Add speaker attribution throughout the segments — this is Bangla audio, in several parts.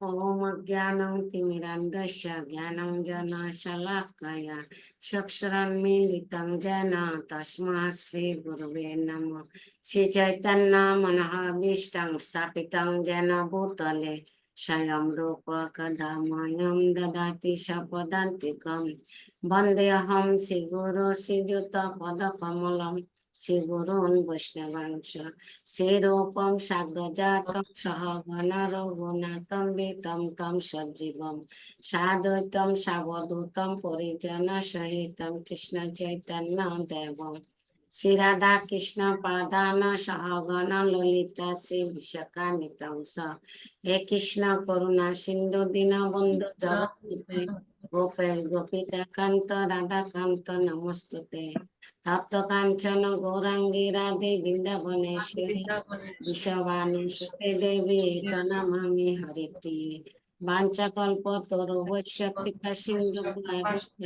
Speaker 1: ओम ज्ञानं तिमिरान्धस्य ज्ञानाञ्जनशलाकया चक्षुरुन्मीलितं येन तस्मै श्रीगुरवे नमः। श्रीचैतन्यमनोभीष्टं स्थापितं येन भूतले स्वयं रूप कदा मह्यं ददाति स्वपदान्तिकं। वन्देऽहं श्रीगुरो श्रीयुतपदकमलं श्रीगुरून् वैष्णवांश श्रीरूपं साग्रजातं सहगण रघुनाथं वितं तं सजीवं साद्वैतं सावधूतं परिजनसहितं कृष्ण चैतन्य देवं श्री राधा कृष्ण पादान सहगण ललिता श्री विशाखान्वितं स हे कृष्ण करुणा सिंधु दीनबंधु जगत्पते गोपेश गोपिका कांत राधा कांत नमस्तुते तप्त कांचन गौरांगी राधे वृंदावनेश्वरी विश्ववानुसुते देवी प्रणमामि हरिप्रिये वाञ्छाकल्पतरुभ्यश्च कृपा सिन्धुभ्यश्च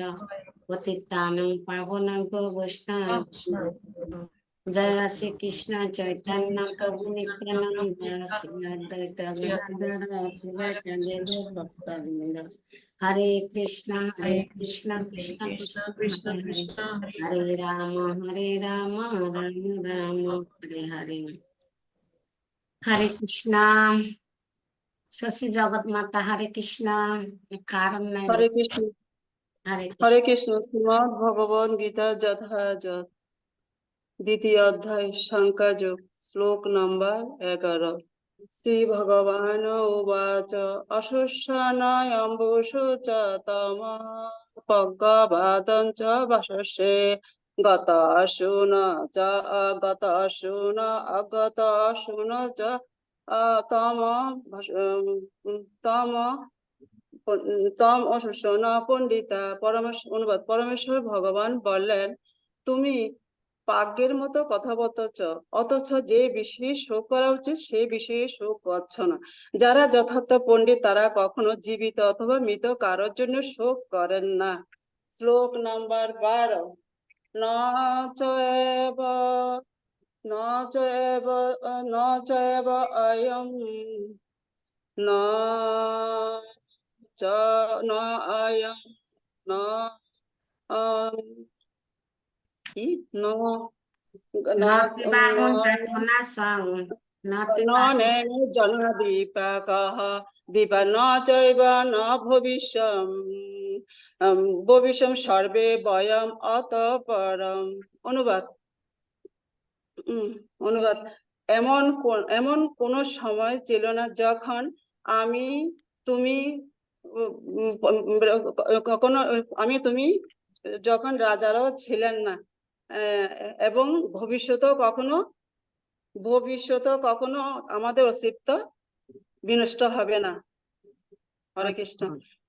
Speaker 1: पतितानां पावनां वैष्णव जय श्री कृष्ण चैतन्य प्रभु नित्यानंद श्री अद्वैत गदाधर श्रीवासादि भक्तवृंद हरे कृष्ण कृष्ण कृष्ण हरे हरे हरे राम राम राम हरे हरे हरे कृष्णा शशि जगत माता हरे कृष्णा कारण नहीं
Speaker 2: हरे कृष्ण
Speaker 1: हरे
Speaker 2: हरे
Speaker 1: कृष्ण
Speaker 2: कृष्ण শ্রীমদ্ ভগবদ গীতা যথাযথ দ্বিতীয় অধ্যায় সংখ্যাযোগ শ্লোক নম্বর 11 শ্রী ভগবান উবাচ অশ্বস্যানায়ম্বুষো চ তম পজ্ঞবাদঞ্চ বশস্যে গতাসুন চ অগতাসুন অগতাসুন চ তম তম তম অশোষণ পণ্ডিতা অনুবাদ পরমেশ্বর ভগবান বললেন, তুমি পাগ্যের মতো কথা বলতেছ, অথচ যে বিষয়ে শোক করা উচিত সে বিষয়ে শোক করছ না। যারা যথার্থ পণ্ডিত তারা কখনো জীবিত অথবা মৃত কারোর জন্য শোক করেন না। শ্লোক নাম্বার 12 ন চৈব ন চৈব ন চৈব অয়ম ন চ ন অয়ম ন কি ন
Speaker 1: नाति बाहुन जातु ना संग नाति बाहुन
Speaker 2: জনদীপকः দীপ ন চৈব ন ভবিষ্যম ভবিষ্যম সর্বে বয়ম অতঃপরম। অনুবাদ অনুবাদ এমন কোন সময় ছিল না যখন আমি তুমি কখনো তুমি যখন রাজারাও ছিলেন না, এবং ভবিষ্যতেও কখনো আমাদের অস্তিত্ব বিনষ্ট হবে না। হরে কৃষ্ণ।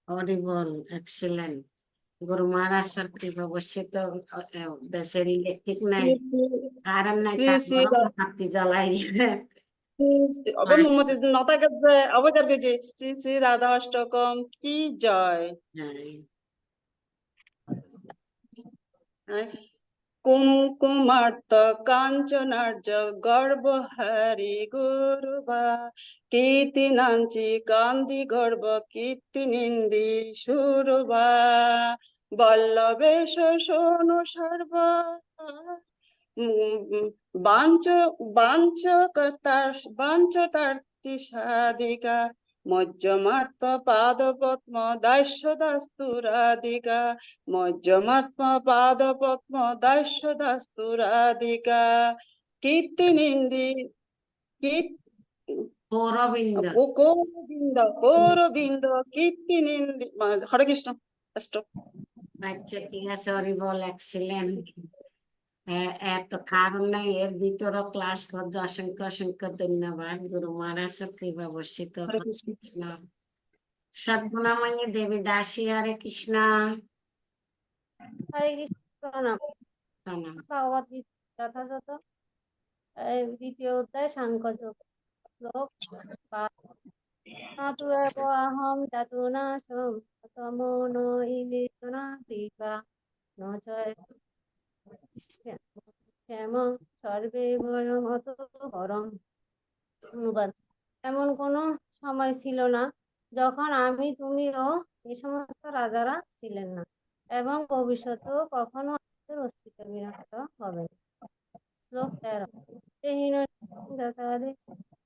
Speaker 1: हरि बोल एक्सीलेंट गुरु महाराज सर की भविष्य तो बेचारी ठीक नहीं कारण नहीं
Speaker 2: শ্রী
Speaker 1: था
Speaker 2: শ্রী
Speaker 1: बरम हाथी जलाई
Speaker 2: নতাকে যে অবতার যে শ্রী শ্রী রাধা অষ্টকম কি জয়। কুঙ্কুমার্ত কাঞ্চনার্য গর্ব হরি গুরুবা কীর্তি নাঞ্চি কান্দি গর্ব কীর্তি নিন্দি সুরবা বল্লভেশ শোনো সর্ব বাঞ্ছতার্থী সাধিকা মজ্জমার্থ পাদ পদ্ম দাস্য দাস্তুরাধিকা মজ্জমাত্ম পাদ পদ্ম দাস্য দাস্তুরাধিকা কীর্তি নিন্দি কৌরবিন্দ কীর্তি নিন্দি। হরে কৃষ্ণ।
Speaker 1: अच्छा ठीक है सॉरी बोल एक्सीलेंट এত কারণ নাই এর ভিতরে ক্লাস করতে অসংখ্য অসংখ্য ধন্যবাদ গুরু মহারাজ কৃপা বর্ষিত
Speaker 2: হরে কৃষ্ণ।
Speaker 1: কৃষ্ণ সদ্গুণময়ী দেবী দাসী হরে কৃষ্ণ
Speaker 3: হরে কৃষ্ণ। প্রণাম।
Speaker 1: প্রণাম
Speaker 3: ভগবত গীতা যথাযথ দ্বিতীয় অধ্যায় সাংখ্যযোগ শ্লোক তু এব অহং জাতু নাশম তমো ন ইমে সনাতিকা ন চয় শ্যাম সর্বে ভয়মত পরম। অনুবাদ। এমন কোনো সময় ছিল না যখন আমি, তুমি ও এই সমস্ত রাজারা ছিলেন না, এবং ভবিষ্যতেও কখনো আমাদের অস্তিত্ব বিনষ্ট হবে না। শ্লোক 13। দেহিন যথাদে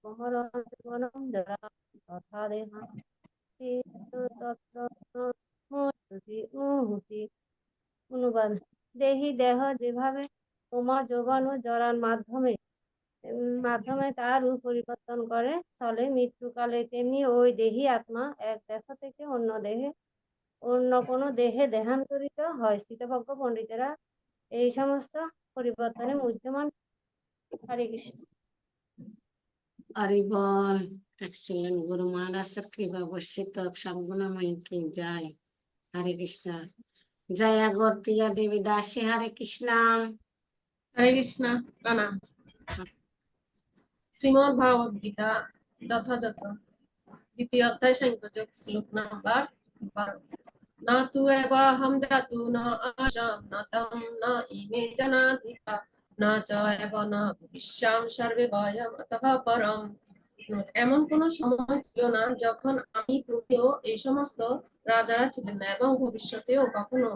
Speaker 3: মহরণম জরা তথা দেহা তত্র মুহূর্তি। অনুবাদ। দেহি দেহ যেভাবে তোমার যৌবন ও জরার মাধ্যমে তার রূপ পরিবর্তন করে চলে মৃত্যুকালে, তেমনি ওই দেহি আত্মা এক দেহ থেকে অন্য কোনো দেহে দেহান্তরিত হয়। স্থিতপ্রজ্ঞ পণ্ডিতেরা এই সমস্ত পরিবর্তনে মুহ্যমান। হরে কৃষ্ণ।
Speaker 1: হরিবল। এক্সিলেন্ট। গুরু মহারাজের কৃপা বর্ষিত সদ্গুণময়ী কি জয়। হরে কৃষ্ণ। জয়া গৌর প্রিয়া দেবী দাসী। হরে কৃষ্ণ।
Speaker 4: হরে কৃষ্ণ। প্রণাম। শ্রীমদ্ ভাগবত গীতা যথাযথ দ্বিতীয় অধ্যায় সাংখ্যযোগ শ্লোক নাম্বার 12। না তু এবাহম জাতু না আশাম না তম না ইমে জনাধিকা না চ এব না ভবিষ্যাম সর্বে ভয়ম অতঃ পরম। এমন কোন সময় ছিল না যখন আমি, তুমিও এই সমস্ত রাজারা ছিলেন না, এবং ভবিষ্যতেও কখনো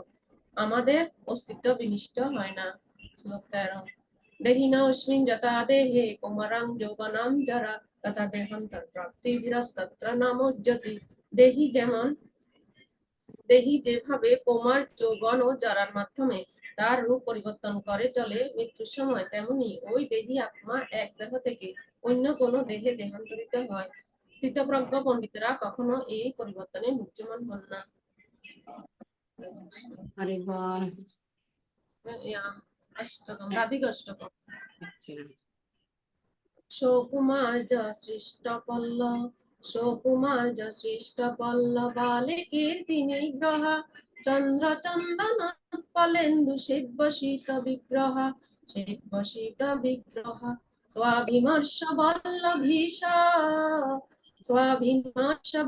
Speaker 4: আমাদের অস্তিত্ব বিনষ্ট হয় না। শ্লোক 13। দেহিনস্মিন যথা দেহে কৌমারং যৌবনম জরা তথা দেহান্তর প্রাপ্তি ধীরস্তত্র নামোজ্জতি। দেহি যেভাবে কৌমার, যৌবন ও জরার মাধ্যমে তার রূপ পরিবর্তন করে চলে মৃত্যুর সময়, তেমনি ওই দেহি আত্মা এক দেহ থেকে অন্য কোনো দেহে দেহান্তরিত হয়। স্থিতপ্রজ্ঞ পণ্ডিতেরা কখনো এই পরিবর্তনে মুহ্যমান হন না।
Speaker 1: হরিবল।
Speaker 4: অষ্টকম, রাধিকাষ্টকম।
Speaker 1: আচ্ছা।
Speaker 4: সুকুমার সৃষ্ট পল্ল বালে কীর্তি নিগ্রহ চন্দ্র চন্দন উৎপলেন্দু শিবশীত বিগ্রহ স্বাভিমর্ষ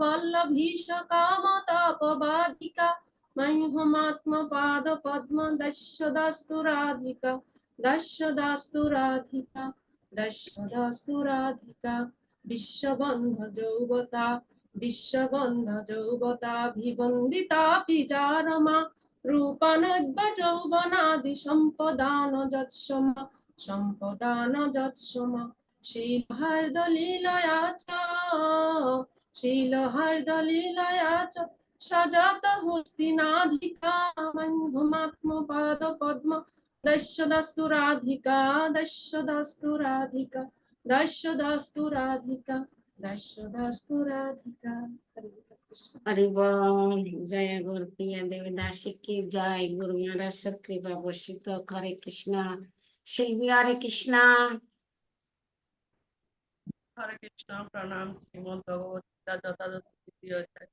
Speaker 4: বল্লভীশ কামতাপবাধিকা মহ্যমাত্ম পাদ পদ্ম দস্যদাস্তু রাধিকা দস্যদাস্তু রাধিকা দস্যদাস্তু রাধিকা। বিশ্ববন্ধ যৌবতা ভিবন্দিতা পিজারমা রূপানব্য যৌবনাদি সম্পদান যৎসমা শীলহার্দলীলয়া চ সজাত হস্তিনাধিকা মহ্যমাত্ম পাদ পদ্ম দস্যদাস্তু রাধিকা দস্যদাস্তু রাধিকা দস্যদাস্তু রাধিকা দস্যদাস্তু রাধিকা।
Speaker 1: হরিবল। জয় গৌর প্রিয়া দেবী দাসী কি জয়। গুরু মহারাজের কৃপা বর্ষিত। হরে কৃষ্ণ। শিল্পী। হরে কৃষ্ণ।
Speaker 5: হরে কৃষ্ণ। প্রণাম। শ্রীমদ্ ভগবত গীতা যথাযথ দ্বিতীয় অধ্যায়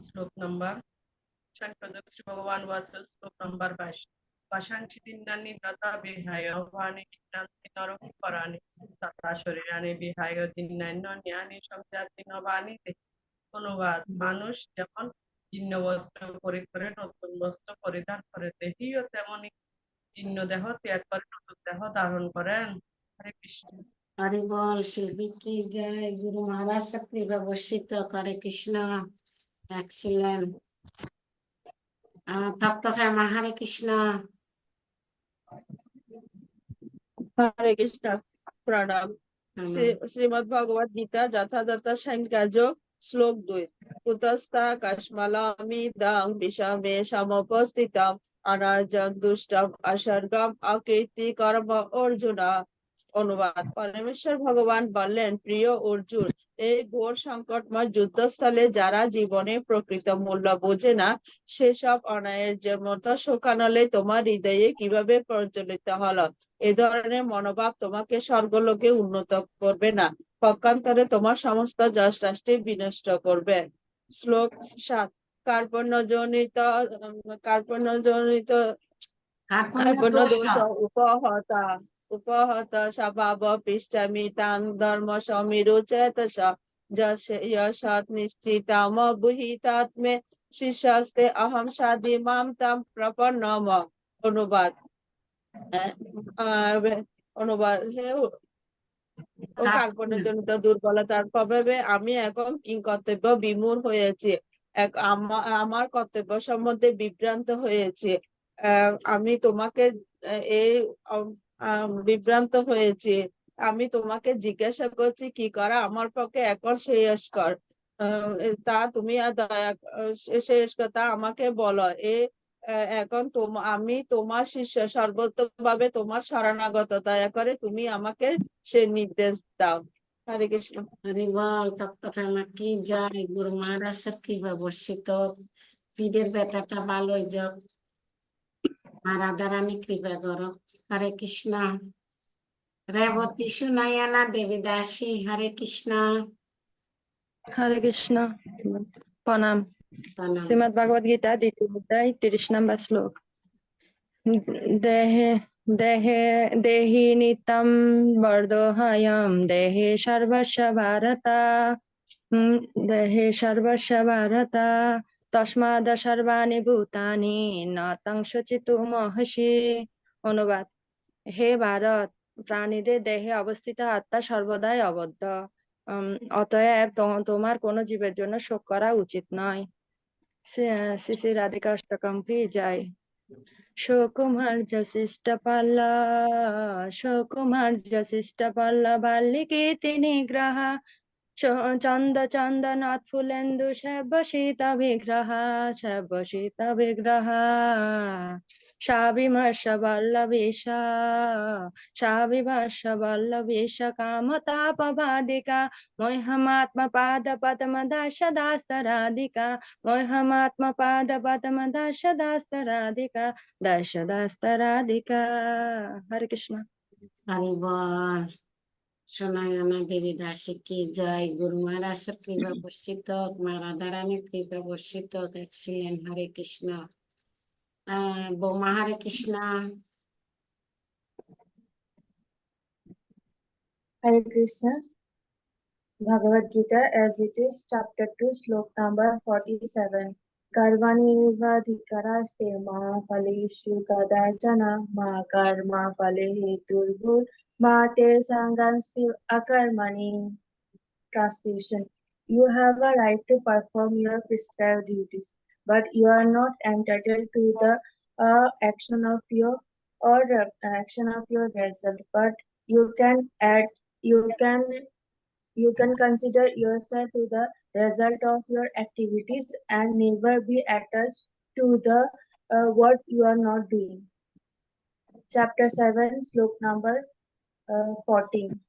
Speaker 5: শ্লোক নাম্বার সাংখ্যযোগ। শ্রী ভগবান বাচ শ্লোক নাম্বার 22। পাশাংশি দিনানি তথা বিহায় ভানি কিন্নান্তি নরকি পরাণি তথা শরীরানি বিহায় দিনান্যানি সংজাতি নবানি। অনুবাদ। মানুষ যেমন জীর্ণ বস্ত্র পরিধান করে নতুন বস্ত্র পরিধান করে, দেহিও তেমনি জীর্ণ দেহ ত্যাগ করে নতুন দেহ ধারণ করেন। হরে কৃষ্ণ।
Speaker 1: হরিবল। শিল্পী কি জয়। গুরু মহারাজের কৃপা বর্ষিত। হরে কৃষ্ণ। এক্সিলেন্ট। তপ্ত প্রেমা। হরে কৃষ্ণ।
Speaker 6: হরে কৃষ্ণ। প্রণাম।
Speaker 1: প্রণাম।
Speaker 6: শ্রীমদ্ ভগবত গীতা যথাযথ সাংখ্যযোগ শ্লোক 2। কুতস্থা কস্মালামিদং বিষমে সমুপস্থিতম অনার্যং দুষ্টম অসর্গম অকীর্তি কর্ম অর্জুন। অনুবাদ। পরমেশ্বর ভগবান বললেন, প্রিয় অর্জুন, এই ঘোর সংকটময় যুদ্ধস্থলে যারা জীবনে প্রকৃত মূল্য বোঝে না, সেসব অনার্যের মতো শোকানলে তোমার হৃদয়ে কিভাবে প্রজ্বলিত হলো? এ ধরনের মনোভাব তোমাকে স্বর্গলোকে উন্নত করবে না, পক্ষান্তরে তোমার সমস্ত যশ রাষ্ট্রে বিনষ্ট করবে। শ্লোক 7। কার্পণ্যজনিত দোষ উপহত স্বভাব পৃষ্ঠামি তাং ধর্ম সমীরুচেতস যশৎ নিশ্চিতাম বুহিতাত্মে শিষ্যস্তে অহম সাধি মাম তাম প্রপন্নম। অনুবাদ। অনুবাদ ও কার্পণ্যজনিত দুর্বলতার প্রভাবে আমি এখন কিংকর্তব্য বিমূঢ় হয়েছি। আমার কর্তব্য সম্বন্ধে বিভ্রান্ত হয়েছে। আমি তোমাকে এই বিভ্রান্ত হয়েছি। আমি তোমাকে জিজ্ঞাসা করছি কি করা আমার পক্ষে এখন শ্রেয়স্কর, তা তুমি শ্রেয়স্কর তা আমাকে বলো। এখন আমি তোমার শিষ্য, সর্বোত্তভাবে তোমার শরণাগত, দয়া করে তুমি আমাকে সে নির্দেশ দাও। হরে কৃষ্ণ।
Speaker 1: হরি বল তত্ত্বপ্রেমা কি জয়, গুরু মহারাজের কৃপা বর্ষিত, পীরের ব্যথাটা ভালোই যাক, মা রাধারানী কৃপা করো। হরে কৃষ্ণ। রেবতী সুনায়না দেবী দাসী, হরে কৃষ্ণ।
Speaker 7: হরে কৃষ্ণ, প্রণাম।
Speaker 1: প্রণাম।
Speaker 7: শ্রীমদ্ ভগবদ গীতা 2য় অধ্যায় 30 নম্বর শ্লোক। দেহে দেহে দেহি নিত্যম বর্ধহায়ম দেহে সর্বস্ব ভারতা, দেহে সর্বস্ব ভারতা তস্মাদ সর্বাণি ভূতানি ন তং শুচিতু মহর্ষি। অনুবাদ: হে ভারত, প্রাণীদের দেহে অবস্থিত আত্মা সর্বদাই অবদ্ধ, অতএব তোমার কোনো জীবের জন্য শোক করা উচিত নয়। শ্রী শ্রী রাধিকা অষ্টকম কি জয়। শোকুমার যশিষ্ট পাল্লা, শোকুমার যশিষ্ট পাল্লা বাল্লিকে তিনি গ্রহা, চন্দ চন্দনাথ ফুলেন্দু সর্বশীত বিগ্রহা, সর্বশীত বিগ্রহা সাবিমর্ষ বল্লভীশা, সাবিমর্ষ বল্লভীশা কামতাপবাদিকা মহ্যমাত্ম পাদ পদ্ম দাস দাস্তরাধিকা, মহ্যমাত্ম পাদ পদ্ম দাস দাস্তরাধিকা, দাস দাস্তরাধিকা। হরে কৃষ্ণ।
Speaker 1: হরি বল। সুনায়না দেবী দাসী কি জয়, গুরু মহারাজের কৃপা বর্ষিত, মা রাধারানীর কৃপা বর্ষিত। এক্সিলেন্ট। হরে কৃষ্ণ। বৌমা হরে Krishna.
Speaker 8: Hare Krishna. Bhagavad Gita as it is, chapter 2, slok number 47. Karmani vadhikaraste ma phaleshu kadachana ma karma phale heturbhur ma te sangamsti akarmani. Translation: You have a right to perform your prescribed duties, but you are not entitled to the action of your result. But you can consider yourself to the result of your activities and never be attached to the what you are not doing. Chapter 7, slok number 14.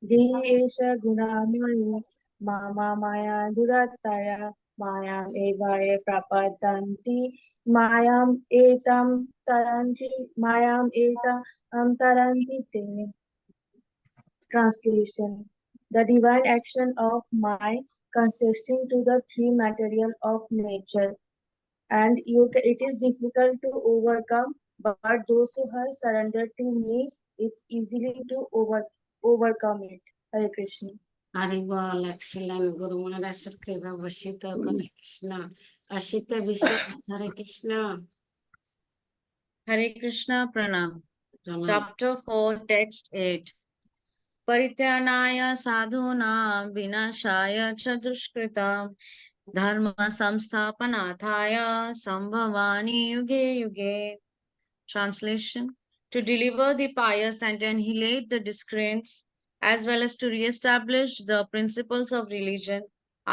Speaker 8: Dehi esha gunamani mama maya durataya mayam evaye prapadanti mayam etam taranti te. Translation: The divine action of mind consisting to the three material of nature, and it is difficult to overcome, but those who have surrendered to me, it's easily to overcome it. Hare Krishna.
Speaker 1: Hari ball. Excellent. গুরু মহারাজের কৃপা বর্ষিত। হরে কৃষ্ণ। অসিত বিশ্ব। হরে কৃষ্ণ।
Speaker 9: Hare Krishna, Pranam.
Speaker 1: প্রণাম।
Speaker 9: Chapter 4, Text 8. Parityanaya sadhuna vinashaya cha dushkritam dharma samsthapanataya sambhavani yuge yuge. Translation: To deliver the pious and annihilate the discreants, as well as to re-establish the principles of religion,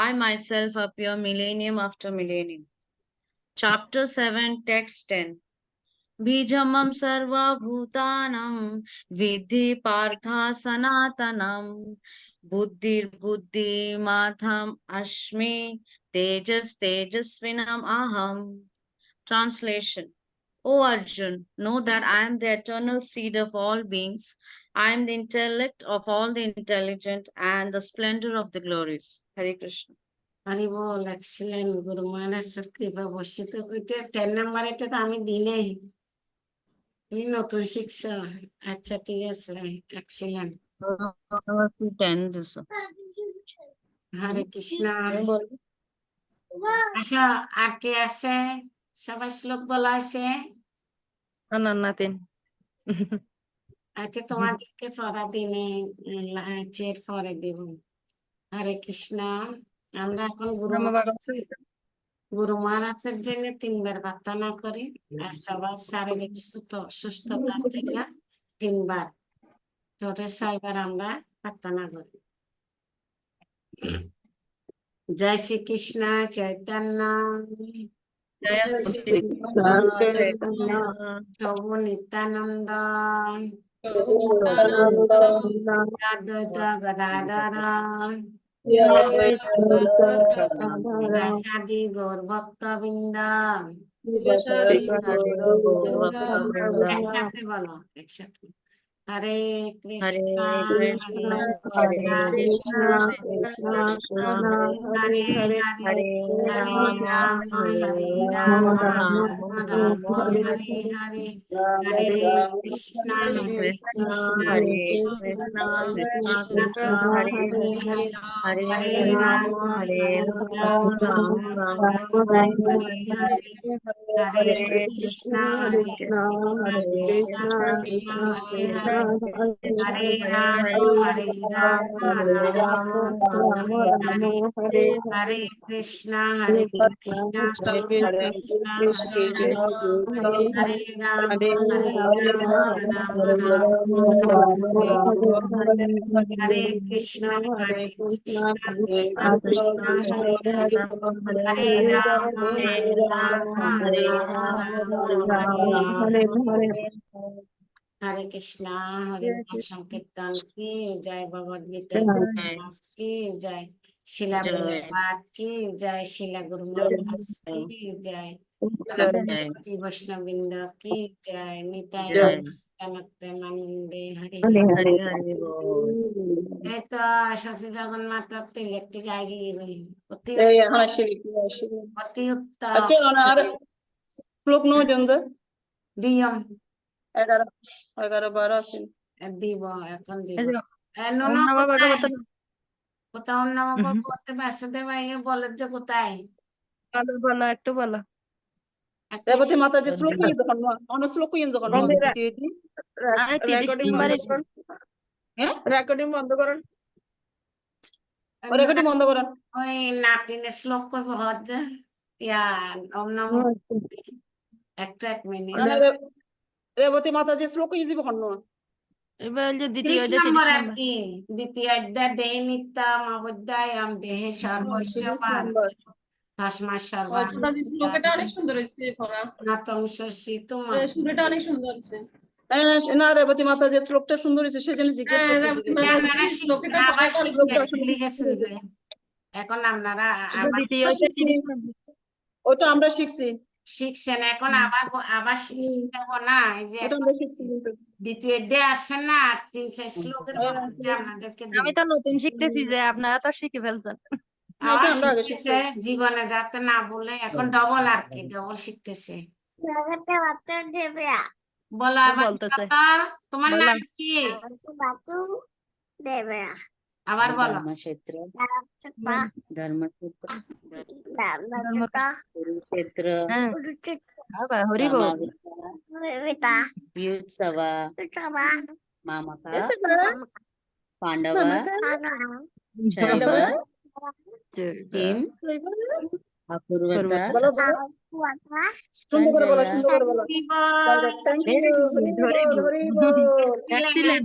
Speaker 9: I myself appear millennium after millennium. Chapter 7, Text 10. Bijamam sarva bhutanam vidhi partha sanatanam buddhir buddhi madham ashmi tejasvinam aham. Translation: O Arjun, know that I am the eternal seed of all beings. I am the intellect of all the intelligent and the splendor of the glorious. Hare Krishna.
Speaker 1: Hari ball. Excellent. গুরু মহারাজের কৃপা বর্ষিত। ওইটা 10 নাম্বার, এটা তো আমি দিনে তুমি নতুন শিখছ। আচ্ছা ঠিক আছে। এক্সিলেন্ট।
Speaker 9: 10 this.
Speaker 1: হরে কৃষ্ণ।
Speaker 9: তুমি বলবে?
Speaker 1: আচ্ছা, আর কে আছে? সবাই শ্লোক বলা আছে?
Speaker 7: nothing.
Speaker 1: আচ্ছা তোমাদেরকে পড়া দিনে চের পরে দিব। হরে কৃষ্ণ। আমরা এখন গুরু মহারাজের জন্য 3 বার প্রার্থনা করি, আর সবার শারীরিক সুস্থতার জন্য 3 বার, টোটাল 6 বার আমরা প্রার্থনা করি। জয় শ্রীকৃষ্ণ চৈতন্য
Speaker 7: জয় শ্রী
Speaker 1: প্রভু নিত্যানন্দ অদ্বৈত গদাধর রাধাদি গৌর ভক্তবৃন্দ। একসাথে বলো, একসাথে। হরে কৃষ্ণ
Speaker 7: হরে
Speaker 1: কৃষ্ণ
Speaker 7: কৃষ্ণ
Speaker 1: হরে
Speaker 7: হরে
Speaker 1: হরে
Speaker 7: রাম
Speaker 1: হরে
Speaker 7: রাম
Speaker 1: রাম
Speaker 7: রাম
Speaker 1: হরে হরে হরে কৃষ্ণ
Speaker 7: হরে কৃষ্ণ কৃষ্ণ হরে হরে
Speaker 1: হরে
Speaker 7: রাম
Speaker 1: রাম
Speaker 7: হরে
Speaker 1: রাম
Speaker 7: রাম রাম
Speaker 1: হরে
Speaker 7: হরে
Speaker 1: হরে হরে কৃষ্ণ কৃষ্ণ
Speaker 7: হরে
Speaker 1: কৃষ্ণ হরে হরে হরে রাম
Speaker 7: হরে
Speaker 1: রাম রাম হরে হরে হরে কৃষ্ণ কৃষ্ণ কৃষ্ণ হরে হরে হরে রাম রাম রাম হরে হরে কৃষ্ণ কৃষ্ণ কৃষ্ণ হরে হরে হরে রাম হরে কৃষ্ণ। হরে নাম সংকীর্তন কি জয়, ভগবদ গীতা কি জয়, শিলা প্রভুপাদ কি জয়, শিলা গুরু মহারাজ কি জয়, বৈষ্ণববৃন্দ কি জয়, নিতাই প্রেমানন্দে হরে হরে। এই তো শশী জগন্নাথ তো ইলেকট্রিক আগে অতি
Speaker 2: এই এখন আসি
Speaker 1: অতি উত্তম
Speaker 2: আচ্ছা আর শ্লোক 9 জন যে
Speaker 1: দিয়ম
Speaker 2: 11 12 আছে
Speaker 1: দিব, এখন দিব।
Speaker 7: ওম নমো ভগবতে
Speaker 1: কোথাও নাম ভগবতে বাসুদেব আইয়ে বলে যে কোথায়
Speaker 7: বলো একটু বলো।
Speaker 2: রেবতী মাতা যে শ্লোক কই যখন অন্য শ্লোক কই যখন দ্বিতীয় দিন
Speaker 7: আরে 30 বার
Speaker 2: হ্যাঁ
Speaker 6: রেকর্ডিং বন্ধ করুন।
Speaker 2: রেকর্ডিং বন্ধ করেন।
Speaker 1: ওই নাতিনে শ্লোক করবো হচ্ছে ইয়া ওম নমো এক মিনিট।
Speaker 2: রেবতী মাতা যে শ্লোক কই যাব হন্ন
Speaker 7: এবার যে দ্বিতীয়
Speaker 1: 30
Speaker 7: অধ্যায় 30
Speaker 1: নম্বর আর
Speaker 7: নম্বর
Speaker 1: কি, দ্বিতীয় অধ্যায় দেহে নিত্যম অবদ্যায়াম দেহে সর্বস্বপান তস্মাৎ
Speaker 4: ওটা যে শ্লোকটা অনেক সুন্দর হয়েছে পড়া,
Speaker 1: তোমার
Speaker 4: সুরটা অনেক সুন্দর হয়েছে।
Speaker 2: না রেবতী মাতা যে শ্লোকটা সুন্দর হয়েছে সেজন্য জিজ্ঞেস করতেছি
Speaker 4: শ্লোকটা
Speaker 1: আবার
Speaker 4: পড়া
Speaker 1: লিখেছেন যে এখন আপনারা আবার
Speaker 7: দ্বিতীয় অধ্যায় 30 নম্বর
Speaker 2: ওটা আমরা শিখছি
Speaker 1: শিখছেন, এখন আবার শিখাবো না। এই যে
Speaker 2: ওটা আমরা শিখছি কিন্তু
Speaker 1: দ্বিতীয় অধ্যায় আসছে না, 3-4 শ্লোকের মধ্যে আপনাদেরকে
Speaker 7: আমি তো নতুন শিখতেছি যে আপনারা তো শিখে ফেলছেন।
Speaker 2: এটা আমরা আগে শিখছি
Speaker 1: জীবনে যাতে না বলে এখন ডবল আর কি ডবল শিখতেছে। বলো আবার
Speaker 7: বলতেছে।
Speaker 1: তোমার
Speaker 7: বললাম।
Speaker 1: নাম কি আবার বলো।
Speaker 9: ধর্মক্ষেত্র ধর্মক্ষেত্র কুরুক্ষেত্র
Speaker 7: হ্যাঁ বাবা হরি বল।
Speaker 9: युत्सवा मामका
Speaker 2: এসে বলো
Speaker 9: पांडव चैव किम अपूर्वता
Speaker 2: বলো সুন্দর করে বলো
Speaker 9: संजय
Speaker 2: সুন্দর করে বলো থ্যাংক ইউ হরি বল হরি বল
Speaker 7: Excellent.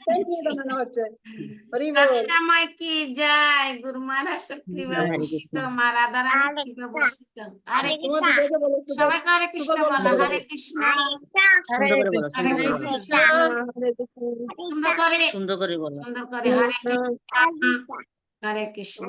Speaker 2: থ্যাংক ইউ মনে হচ্ছে হরি বল
Speaker 1: দক্ষিণাময় কি যায়, গুরু মহারাজ শক্তি বর্ষিত, মা রাধারানী কৃপা বর্ষিত। হরে
Speaker 2: তোমার
Speaker 1: কৃষ্ণ,
Speaker 2: দিদাকে বলো
Speaker 1: সবাই হরে কৃষ্ণ বলো। হরে কৃষ্ণ
Speaker 9: सुंदर करे बोलो
Speaker 1: হরে কৃষ্ণ সুন্দর করে
Speaker 9: सुंदर करे बोलो
Speaker 1: সুন্দর করে হরে কৃষ্ণ হরে কৃষ্ণ।